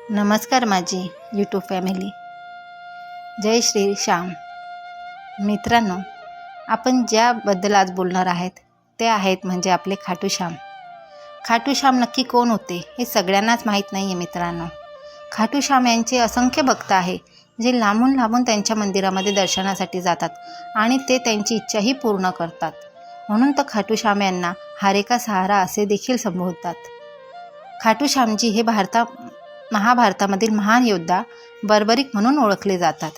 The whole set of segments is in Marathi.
नमस्कार माझी यूट्यूब फॅमिली. जय श्री श्याम. मित्रांनो, आपण ज्याबद्दल आज बोलणार आहेत ते आहेत म्हणजे आपले खाटू श्याम. खाटू श्याम नक्की कोण होते हे सगळ्यांनाच माहीत नाही आहे मित्रांनो. खाटू श्याम यांचे असंख्य भक्त आहे जे लांबून लांबून त्यांच्या मंदिरामध्ये दर्शनासाठी जातात आणि ते त्यांची इच्छाही पूर्ण करतात. म्हणून तर खाटू श्याम यांना हारे का सहारा असे देखील संबोधतात. खाटू श्यामजी हे महाभारतामधील महान योद्धा बर्बरीक म्हणून ओळखले जातात.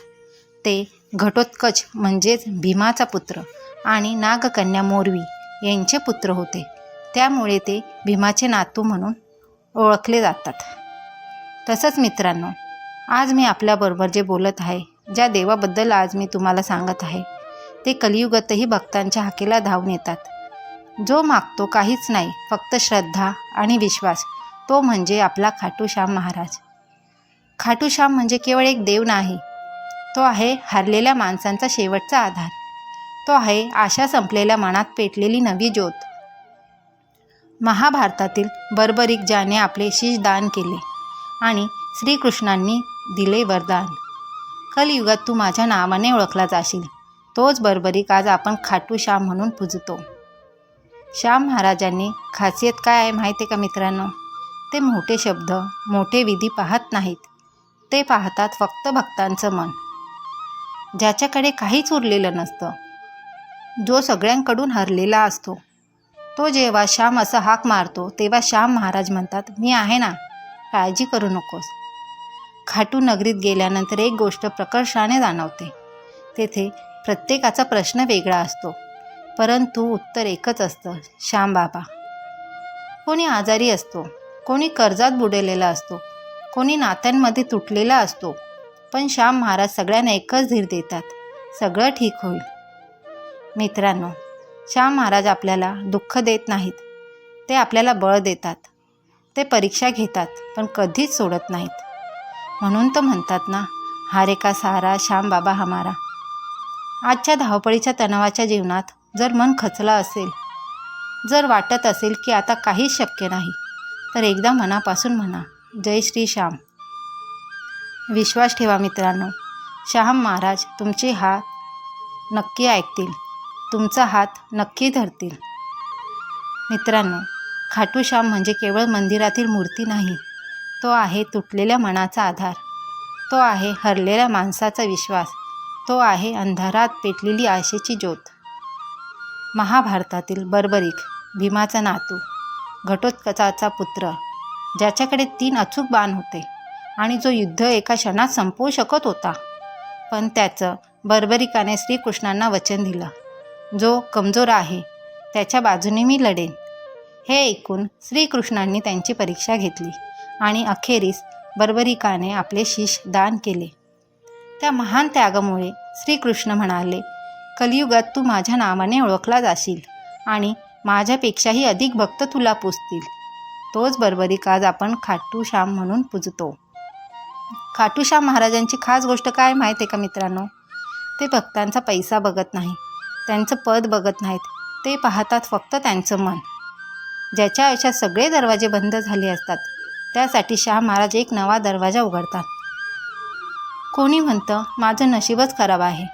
ते घटोत्कच म्हणजेच भीमाचा पुत्र आणि नागकन्या मोरवी यांचे पुत्र होते. त्यामुळे ते भीमाचे नातू म्हणून ओळखले जातात. तसंच मित्रांनो, आज मी आपल्याबरोबर जे बोलत आहे, ज्या देवाबद्दल आज मी तुम्हाला सांगत आहे, ते कलियुगातही भक्तांच्या हाकेला धावून येतात. जो मागतो काहीच नाही, फक्त श्रद्धा आणि विश्वास, तो म्हणजे आपला खाटू श्याम महाराज. खाटू श्याम म्हणजे केवळ एक देव नाही, तो आहे हरलेल्या माणसांचा शेवटचा आधार. तो आहे आशा संपलेल्या मनात पेटलेली नवी ज्योत. महाभारतातील बर्बरीक ज्याने आपले शीश दान केले आणि श्रीकृष्णांनी दिले वरदान, कलियुगात तू माझ्या नावाने ओळखला जाशील, तोच बर्बरीक आज आपण खाटू श्याम म्हणून पूजतो. श्याम महाराजांनी खासियत काय आहे माहिती आहे का मित्रांनो? ते मोठे शब्द, मोठे विधी पाहत नाहीत. ते पाहतात फक्त भक्तांचं मन, ज्याच्याकडे काहीच उरलेलं नसतं, जो सगळ्यांकडून हरलेला असतो. तो जेव्हा श्याम असं हाक मारतो तेव्हा श्याम महाराज म्हणतात, मी आहे ना, काळजी करू नकोस. खाटू नगरीत गेल्यानंतर एक गोष्ट प्रकर्षाने जाणवते. तेथे प्रत्येकाचा प्रश्न वेगळा असतो, परंतु उत्तर एकच असतं, श्याम बाबा. कोणी आजारी असतो, कोणी कर्जात बुडलेला असतो, कोणी नात्यांमध्ये तुटलेला असतो, पण श्याम महाराज सगळ्यांना एकच धीर देतात, सगळं ठीक होईल. मित्रांनो, श्याम महाराज आपल्याला दुःख देत नाहीत, ते आपल्याला बळ देतात. ते परीक्षा घेतात पण कधीच सोडत नाहीत. म्हणून तर म्हणतात ना, हारे का सहारा श्याम बाबा हमारा. आजच्या धावपळीच्या तणावाच्या जीवनात जर मन खचलं असेल, जर वाटत असेल की आता काहीच शक्य नाही, तर एकदा मनापासून म्हणा, जय श्री श्याम. विश्वास ठेवा मित्रांनो, श्याम महाराज तुमचे हात नक्की ऐकतील, तुमचा हात नक्की धरतील. मित्रांनो, खाटू श्याम म्हणजे केवळ मंदिरातील मूर्ती नाही, तो आहे तुटलेल्या मनाचा आधार, तो आहे हरलेल्या माणसाचा विश्वास, तो आहे अंधारात पेटलेली आशेची ज्योत. महाभारतातील बर्बरीक, भीमाचा नातू, घटोत्कचाचा पुत्र, ज्याच्याकडे 3 अचूक बाण होते आणि जो युद्ध एका क्षणात संपवू शकत होता, पण त्याचं बर्बरिकाने श्रीकृष्णांना वचन दिलं, जो कमजोर आहे त्याच्या बाजूने मी लढेन. हे ऐकून श्रीकृष्णांनी त्यांची परीक्षा घेतली आणि अखेरीस बर्बरिकाने आपले शीश दान केले. त्या महान त्यागामुळे श्रीकृष्ण म्हणाले, कलियुगात तू माझ्या नावाने ओळखला जाशील आणि माझ्यापेक्षाही अधिक भक्त तुला पूजतील. तोच बर्बरीक आज आपण खाटू श्याम म्हणून पूजतो. खाटू श्याम महाराजांची खास गोष्ट काय माहीत आहे का मित्रांनो? ते भक्तांचा पैसा बघत नाही, त्यांचं पद बघत नाहीत, ते पाहतात फक्त त्यांचं मन. ज्याच्या आयुष्यात सगळे दरवाजे बंद झाले असतात, त्यासाठी श्याम महाराज एक नवा दरवाजा उघडतात. कोणी म्हणतं माझं नशीबच खराब आहे,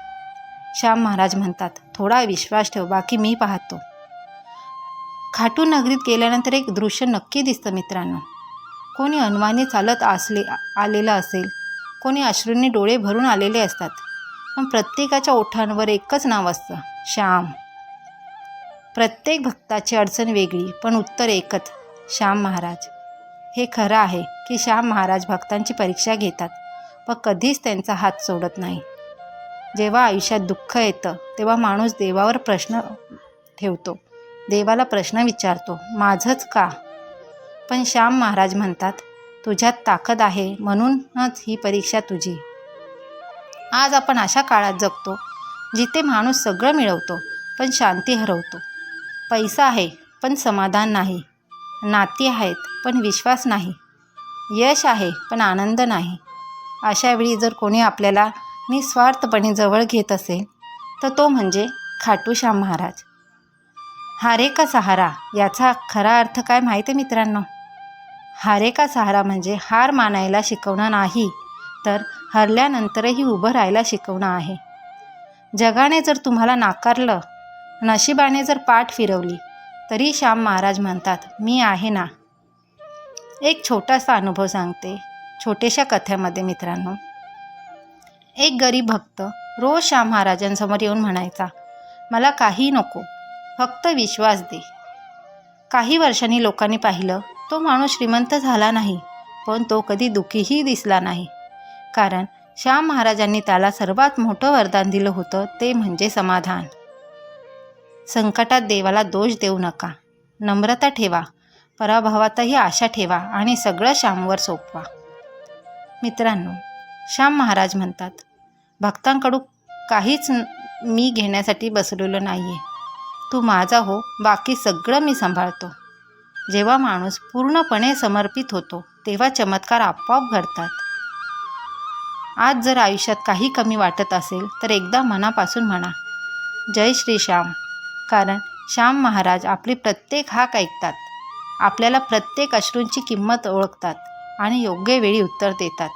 श्याम महाराज म्हणतात, थोडा विश्वास ठेव, बाकी मी पाहतो. खाटू नगरीत गेल्यानंतर एक दृश्य नक्की दिसतं मित्रांनो. कोणी अनवाणी चालत आलेलं असेल, कोणी अश्रूंनी डोळे भरून आलेले असतात, पण प्रत्येकाच्या ओठांवर एकच नाव असतं, श्याम. प्रत्येक भक्ताची अडचण वेगळी, पण उत्तर एकच, श्याम महाराज. हे खरं आहे की श्याम महाराज भक्तांची परीक्षा घेतात, पण कधीच त्यांचा हात सोडत नाही. जेव्हा आयुष्यात दुःख येतं तेव्हा माणूस देवावर प्रश्न ठेवतो, देवाला प्रश्न विचारतो, माझंच का? पण श्याम महाराज म्हणतात, तुझ्यात ताकद आहे म्हणूनच ही परीक्षा तुझी. आज आपण अशा काळात जगतो जिथे माणूस सगळं मिळवतो पण शांती हरवतो. पैसा आहे पण समाधान नाही, नाती आहेत पण विश्वास नाही, यश आहे पण आनंद नाही. अशावेळी जर कोणी आपल्याला निस्वार्थपणे जवळ घेत असेल तर तो म्हणजे खाटू श्याम महाराज. हारे का सहारा याचा खरा अर्थ काय माहिती आहे मित्रांनो? हारे का सहारा म्हणजे हार मानायला शिकवणं नाही, तर हरल्यानंतरही उभं राहायला शिकवणं आहे. जगाने जर तुम्हाला नाकारलं, नशिबाने जर पाठ फिरवली, तरी श्याम महाराज म्हणतात, मी आहे ना. एक छोटासा अनुभव सांगते छोट्याशा कथेमध्ये मित्रांनो. एक गरीब भक्त रोज श्याम महाराजांसमोर येऊन म्हणायचा, मला काही नको, फक्त विश्वास दे. काही वर्षांनी लोकांनी पाहिलं, तो माणूस श्रीमंत झाला नाही, पण तो कधी दुःखीही दिसला नाही. कारण श्याम महाराजांनी त्याला सर्वात मोठं वरदान दिलं होतं, ते म्हणजे समाधान. संकटात देवाला दोष देऊ नका, नम्रता ठेवा, पराभवातही आशा ठेवा आणि सगळं श्यामवर सोपवा. मित्रांनो, श्याम महाराज म्हणतात, भक्तांकडून काहीच मी घेण्यासाठी बसलेलो नाही आहे. तू माझा हो, बाकी सगळं मी सांभाळतो. जेव्हा माणूस पूर्णपणे समर्पित होतो, तेव्हा चमत्कार आपोआप घडतात. आज जर आयुष्यात काही कमी वाटत असेल, तर एकदा मनापासून म्हणा, जय श्री श्याम. कारण श्याम महाराज आपली प्रत्येक हाक ऐकतात, आपल्याला प्रत्येक अश्रूंची किंमत ओळखतात आणि योग्य वेळी उत्तर देतात.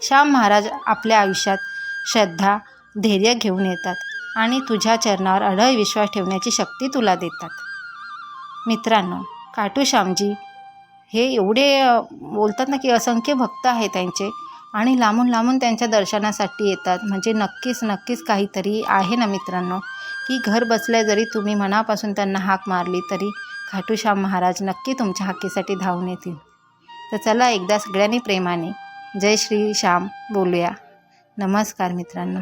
श्याम महाराज आपल्या आयुष्यात श्रद्धा, धैर्य घेऊन येतात आणि तुझ्या चरणावर अढळ विश्वास ठेवण्याची शक्ती तुला देतात. मित्रांनो, काटू श्यामजी हे एवढे बोलतात ना की असंख्य भक्त आहेत त्यांचे, आणि लांबून लांबून त्यांच्या दर्शनासाठी येतात. म्हणजे नक्कीच काहीतरी आहे ना मित्रांनो, की घर बसल्या जरी तुम्ही मनापासून त्यांना हाक मारली, तरी खाटू श्याम महाराज नक्की तुमच्या हाकेसाठी धावून येतील. तर चला एकदा सगळ्यांनी प्रेमाने जय श्री श्याम बोलूया. नमस्कार मित्रांनो.